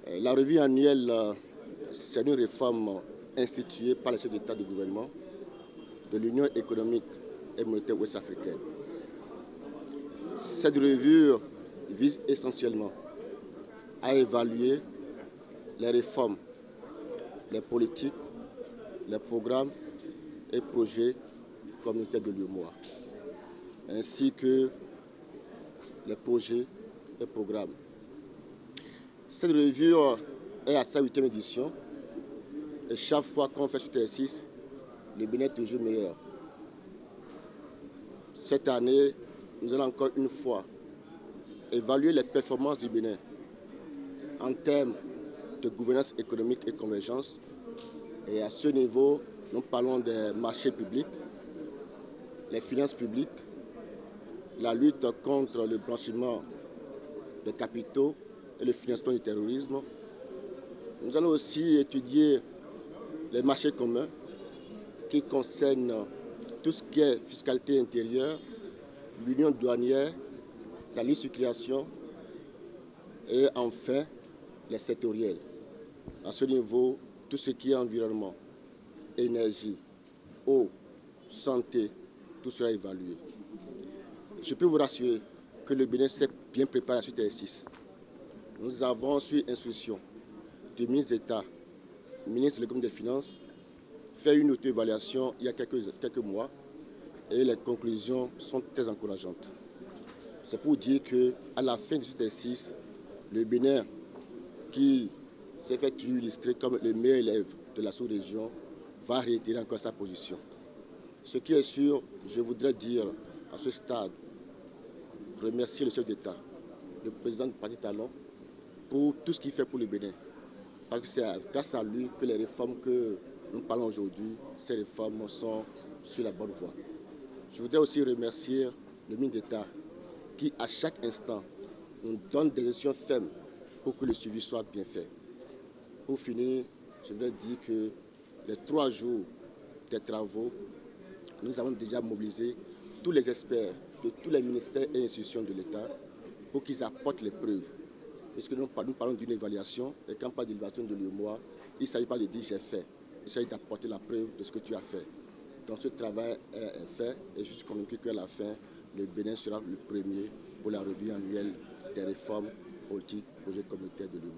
La revue annuelle, c'est une réforme instituée par les chefs d'État du gouvernement de l'Union économique et monétaire ouest-africaine. Cette revue vise essentiellement à évaluer les réformes, les politiques, les programmes et projets communautaires de l'UEMOA, ainsi que les projets et programmes. Cette revue est à sa 8e édition et chaque fois qu'on fait cet exercice, le Bénin est toujours meilleur. Cette année, nous allons encore une fois évaluer les performances du Bénin en termes de gouvernance économique et convergence. Et à ce niveau, nous parlons des marchés publics, les finances publiques, la lutte contre le blanchiment de capitaux et le financement du terrorisme. Nous allons aussi étudier les marchés communs qui concernent tout ce qui est fiscalité intérieure, l'union douanière, la libre circulation et enfin les sectoriels. À ce niveau, tout ce qui est environnement, énergie, eau, santé, tout sera évalué. Je peux vous rassurer que le Bénin s'est bien préparé à cet exercice. Nous avons, sur instruction du ministre d'État, ministre de l'économie et des Finances, fait une auto-évaluation il y a quelques mois et les conclusions sont très encourageantes. C'est pour dire qu'à la fin de cet exercice, le Bénin, qui s'est fait illustrer comme le meilleur élève de la sous-région, va réitérer encore sa position. Ce qui est sûr, je voudrais dire à ce stade, remercier le chef d'État, le président du Parti Talon, pour tout ce qu'il fait pour le Bénin. Parce que c'est grâce à lui que les réformes que nous parlons aujourd'hui, ces réformes sont sur la bonne voie. Je voudrais aussi remercier le ministre d'État qui, à chaque instant, nous donne des décisions fermes pour que le suivi soit bien fait. Pour finir, je voudrais dire que les 3 jours des travaux, nous avons déjà mobilisé tous les experts de tous les ministères et institutions de l'État pour qu'ils apportent les preuves. Puisque nous parlons d'une évaluation, et quand on parle d'évaluation de l'UEMOA, il ne s'agit pas de dire j'ai fait, il s'agit d'apporter la preuve de ce que tu as fait. Donc ce travail est fait et je suis convaincu qu'à la fin, le Bénin sera le premier pour la revue annuelle des réformes politiques, projets communautaires de l'UEMOA.